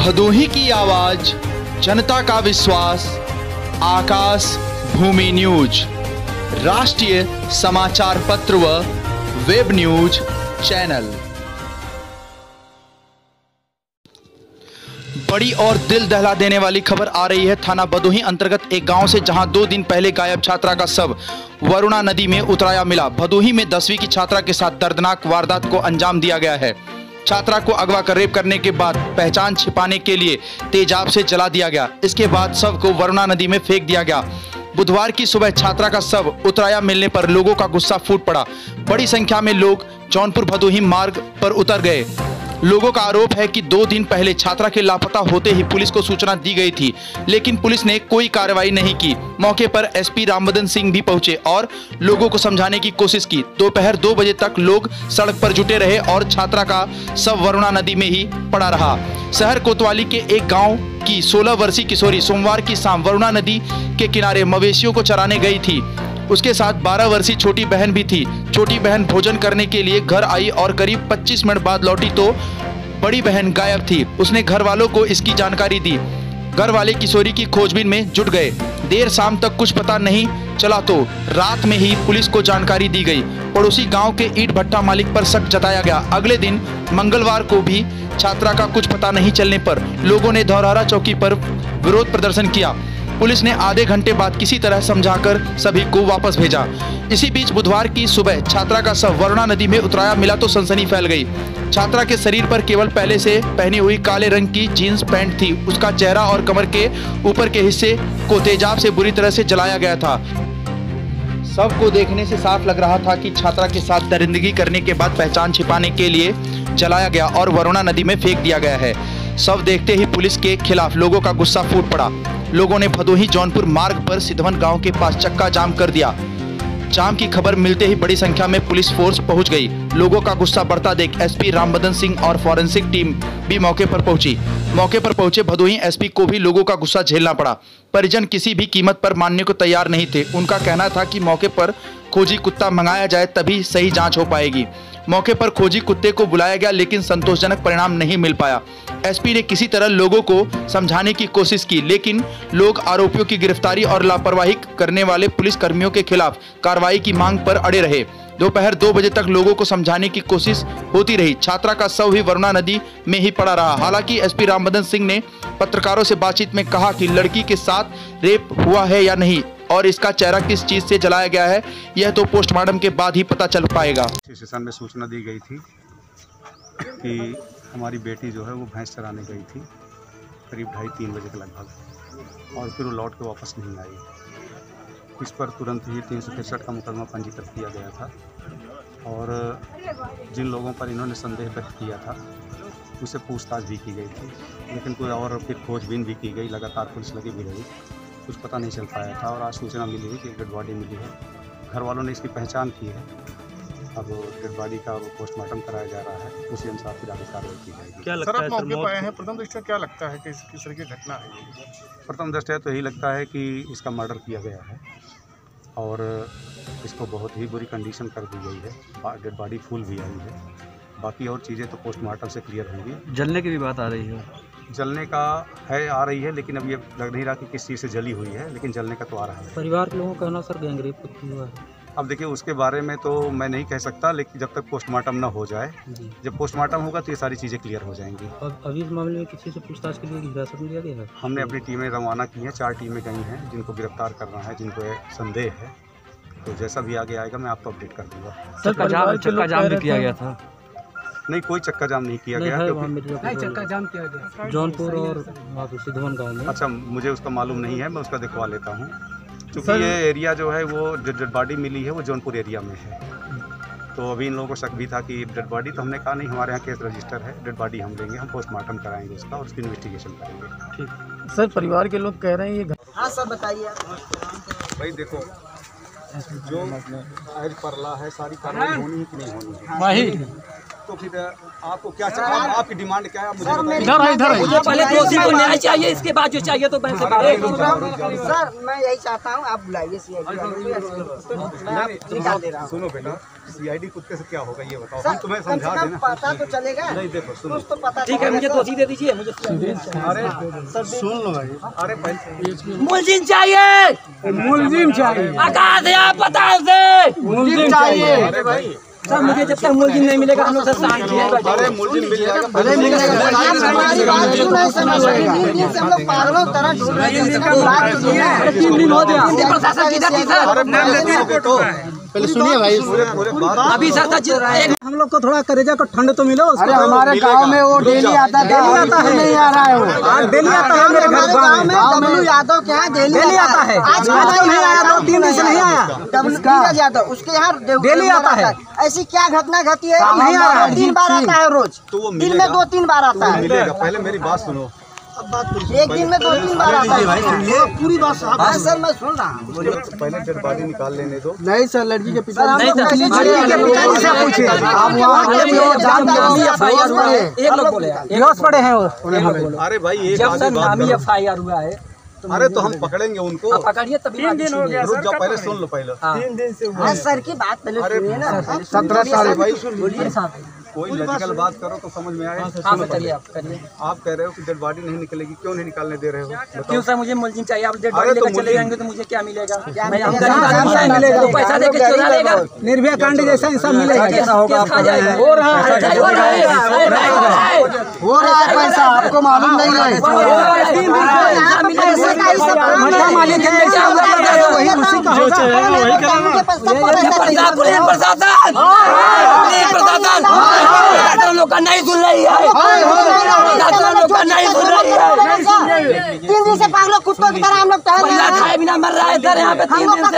भदोही की आवाज, जनता का विश्वास, आकाश भूमि न्यूज, राष्ट्रीय समाचार पत्र व वेब न्यूज चैनल। बड़ी और दिल दहला देने वाली खबर आ रही है थाना भदोही अंतर्गत एक गांव से, जहां 2 दिन पहले गायब छात्रा का शव वरुणा नदी में उतराया मिला। भदोही में 10वीं की छात्रा के साथ दर्दनाक वारदात को अंजाम दिया गया है। छात्रा को अगवा कर रेप करने के बाद पहचान छिपाने के लिए तेजाब से जला दिया गया। इसके बाद शव को वरुणा नदी में फेंक दिया गया। बुधवार की सुबह छात्रा का शव उतराया मिलने पर लोगों का गुस्सा फूट पड़ा। बड़ी संख्या में लोग जौनपुर भदोही मार्ग पर उतर गए। लोगों का आरोप है कि 2 दिन पहले छात्रा के लापता होते ही पुलिस को सूचना दी गई थी, लेकिन पुलिस ने कोई कार्रवाई नहीं की। मौके पर एसपी रामबदन सिंह भी पहुंचे और लोगों को समझाने की कोशिश की। दोपहर 2 बजे तक लोग सड़क पर जुटे रहे और छात्रा का शव वरुणा नदी में ही पड़ा रहा। शहर कोतवाली के एक गाँव की 16 वर्षीय किशोरी सोमवार की शाम वरुणा नदी के किनारे मवेशियों को चराने गई थी। उसके साथ 12 वर्षीय छोटी बहन भी थी। छोटी बहन भोजन करने के लिए घर आई और करीब 25 मिनट बाद लौटी तो बड़ी बहन गायब थी। उसने घर वालों को इसकी जानकारी दी। घर वाले किशोरी की खोजबीन में जुट गए। देर शाम तक कुछ पता नहीं चला तो रात में ही पुलिस को जानकारी दी गई। पड़ोसी गांव के ईंट भट्टा मालिक पर शक जताया गया। अगले दिन मंगलवार को भी छात्रा का कुछ पता नहीं चलने पर लोगों ने धौरहरा चौकी पर विरोध प्रदर्शन किया। पुलिस ने आधे घंटे बाद किसी तरह समझाकर सभी को वापस भेजा। इसी बीच बुधवार की सुबह छात्रा का शव वरुणा नदी में उतराया मिला तो सनसनी फैल गई। छात्रा के शरीर पर केवल पहले से पहनी हुई काले रंग की जीन्स पैंट थी। उसका चेहरा और कमर के ऊपर के हिस्से को तेजाब से बुरी तरह से जलाया गया था। शव को देखने से साफ लग रहा था कि छात्रा के साथ दरिंदगी करने के बाद पहचान छिपाने के लिए जलाया गया और वरुणा नदी में फेंक दिया गया है। शव देखते ही पुलिस के खिलाफ लोगों का गुस्सा फूट पड़ा। लोगों ने भदोही जौनपुर मार्ग पर सिद्धवन गांव के पास चक्का जाम कर दिया। जाम की खबर मिलते ही बड़ी संख्या में पुलिस फोर्स पहुंच गई। लोगों का गुस्सा बढ़ता देख एसपी रामबदन सिंह और फॉरेंसिक टीम भी मौके पर पहुंची। मौके पर पहुंचे भदोही एसपी को भी लोगों का गुस्सा झेलना पड़ा। परिजन किसी भी कीमत पर मानने को तैयार नहीं थे। उनका कहना था कि मौके पर खोजी कुत्ता मंगाया जाए तभी सही जांच हो पाएगी। मौके पर खोजी कुत्ते को बुलाया गया, लेकिन संतोषजनक परिणाम नहीं मिल पाया। एसपी ने किसी तरह लोगों को समझाने की कोशिश की, लेकिन लोग आरोपियों की गिरफ्तारी और लापरवाही करने वाले पुलिस कर्मियों के खिलाफ कार्रवाई की मांग पर अड़े रहे। दोपहर 2 बजे तक लोगों को समझाने की कोशिश होती रही। छात्रा का शव ही वरुणा नदी में ही पड़ा रहा। हालांकि एसपी रामबदन सिंह ने पत्रकारों से बातचीत में कहा कि लड़की के साथ रेप हुआ है या नहीं और इसका चेहरा किस चीज से जलाया गया है, यह तो पोस्टमार्टम के बाद ही पता चल पाएगा। स्टेशन में सूचना दी गई थी कि हमारी बेटी जो है वो भैंस चराने गई थी करीब 2:30-3 बजे के लगभग, और फिर वो लौट के वापस नहीं आई। इस पर तुरंत ही 363 का मुकदमा पंजीकृत किया गया था और जिन लोगों पर इन्होंने संदेह व्यक्त किया था उसे पूछताछ भी की गई थी, लेकिन कोई और फिर खोजबीन भी की गई। लगातार पुलिस लगी भी रही, कुछ पता नहीं चल पाया था। और आज सूचना मिली है कि एक डेड बॉडी मिली है। घर वालों ने इसकी पहचान की है। अब डेड बॉडी का पोस्टमार्टम कराया जा रहा है, उसी अनुसार फिर आगे कार्रवाई की जाएगी। क्या लगता है मौके पर आए हैं, प्रथम दृष्टया क्या लगता है कि किस तरह की घटना है? प्रथम दृष्टया तो यही लगता है कि इसका मर्डर किया गया है और इसको बहुत ही बुरी कंडीशन कर दी गई है। डेड बॉडी फुल भी आई है। बाकी और चीज़ें तो पोस्टमार्टम से क्लियर होंगी। जलने की भी बात आ रही है। जलने का है, आ रही है, लेकिन अब ये लग नहीं रहा कि किस चीज़ से जली हुई है, लेकिन जलने का तो आ रहा है। परिवार के लोगों का कहना सर गैंगरेप हुआ है। अब देखिए उसके बारे में तो मैं नहीं कह सकता, लेकिन जब तक पोस्टमार्टम ना हो जाए, जब पोस्टमार्टम होगा तो ये सारी चीज़ें क्लियर हो जाएंगी। अब अभी इस मामले में किसी से पूछताछ के लिए हिरासत में लिया गया है? हमने अपनी टीमें रवाना की हैं, 4 टीमें गई हैं जिनको गिरफ्तार करना है, जिनको संदेह है। तो जैसा भी आगे आएगा मैं आपको अपडेट कर दूँगा। चक्का जाम भी किया गया था? नहीं, कोई चक्का जाम नहीं किया गया। चक्का जाम किया गया जौनपुर और सिद्धवन गाँव में। अच्छा, मुझे उसका मालूम नहीं है, मैं उसका दिखवा लेता हूँ। क्योंकि ये एरिया जो है वो डेड बॉडी मिली है वो जौनपुर एरिया में है, तो अभी इन लोगों को शक भी था कि डेड बॉडी, तो हमने कहा नहीं, हमारे यहाँ केस रजिस्टर है, डेड बॉडी हम लेंगे, हम पोस्टमार्टम कराएंगे उसका और उसकी इन्वेस्टिगेशन करेंगे। ठीक सर, परिवार के लोग कह रहे हैं ये। हाँ सर बताइए। भाई देखो, जो आज परला है सारी कार्रवाई होनी है कि नहीं होनी है, वही तो फिर आपको क्या चाहिए? आपकी डिमांड क्या है? मुझे बताइए। मुझे पहले दोषी को न्याय चाहिए, इसके बाद जो चाहिए तो बैंक से सर मैं यही चाहता हूँ आप बुलाइए सीआईडी वालों को, मैं निकाल दे रहा हूँ। सुनो बेटा, सीआईडी कुत्ते से क्या होगा ये बताओ, सर, हम तुम्हें कम से समझा कम देना। पता तो चलेगा। नहीं देखो सुनो, कुछ तो पता ठीक है, मुझे दोषी दे दीजिए, मुझे अरे सुन लो भाई, अरे मुलजिम चाहिए, मुलजिम चाहिए, आकाश या पताल से मुलजिम चाहिए। अरे भाई सर मुझे जब तक मुलजिम नहीं मिलेगा हम लोग सर शांत हैं। अरे मुलजिम मिल जाएगा, अरे मिलेगा। हमारी बात क्यों नहीं समझ रहे? 3 दिन से हम लोग पागलों तरह ढूंढ रहे हैं। 3 दिन हो गया, प्रशासन किधर थी सर? पहले सुनिए भाई, पूरे बात अभी सर हम लोग को थोड़ा करेजा को ठंड तो मिलो। अरे हमारे गांव में वो डेली आता था, नहीं आ रहा है वो। डेली आता है मेरे घर गांव में डब्लू यादव के यहाँ डेली आता है। आज नहीं आया, 2-3 दिन से नहीं आया। डब्लू यादव उसके यहाँ डेली आता है। ऐसी क्या घटना घटी है? नहीं आ रहा है। 3 बार आता है रोज, तो वो दिन में 2-3 बार आता है। मिलेगा। पहले मेरी बात सुनो, एक दिन में 2-3 बार आता है। पूरी बात सर मैं सुन रहा हूँ। पहले डेड बॉडी निकाल लेने दो। नहीं सर, लड़की के पिता नहीं सर, एक लोग बोले बेहोश पड़े हैं वो। अरे भाई एक जब आगे सर बात नामी करो। FIR हुआ है अरे तो हम पकड़ेंगे उनको, पकड़िए तभी 3 दिन हो गया। रुक जाओ, पहले सुन लो पहले। 3 दिन से सर की बात पहले सुनिए ना। 17 साल भाई, बोलिए साहब। कोई लॉजिकल बात करो तो समझ में आए। हाँ सुनो करिए, पहले। आप करिए। आप कह रहे हो कि डेड बॉडी नहीं निकलेगी, क्यों नहीं निकालने दे रहे हो? क्यों सर मुझे मुलजिम चाहिए? आप डेड अरे बॉडी तो लेकर चले मुलजिम- जाएंगे तो मुझे क्या मिलेगा? मैं हम मिलेगा? गरीब आदमी हैं, मिलेगा। तो पैसा देके चुरा लेगा। निर्भया कांड जैसा इंसान मिलेगा। केस खा जाएगा। हो रहा है हो रहा है पैसा, आपको मालूम नहीं है। लोग का नहीं सुन रही है, लोग का नहीं सुन रही है। 3 दिन से पागलों कुत्तों की तरह हम लोग टहल रहे पैसा हैं। खाए बिना मर रहा है सर यहाँ पे 3 दिन से।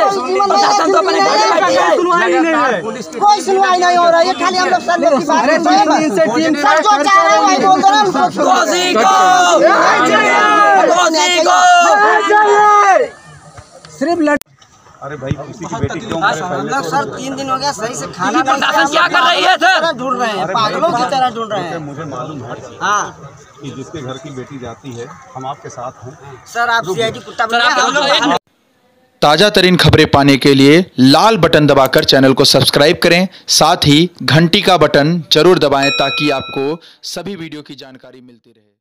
प्रशासन तो अपने घर में बैठी है। कोई सुनवाई नहीं हो रहा है, खाली हम लोग सर की बात कर रहे हैं। सर जो चाह रहे हैं वही बोल रहे हैं। दोषी को सिर्फ अरे भाई किसी की बेटी क्यों मरे हम पहले लोग तो सर 3 दिन हो गया सही से खाना प्रशासन क्या कर रही है सर? ढूंढ रहे हैं, पागलों की तरह ढूंढ रहे हैं। मुझे मालूम है हाँ कि जिसके घर की बेटी जाती है, हम आपके साथ हैं। सर, आप सीआईडी कुत्ता सर आप बना। ताज़ा तरीन खबरें पाने के लिए लाल बटन दबाकर चैनल को सब्सक्राइब करें, साथ ही घंटी का बटन जरूर दबाएं ताकि आपको सभी वीडियो की जानकारी मिलती रहे।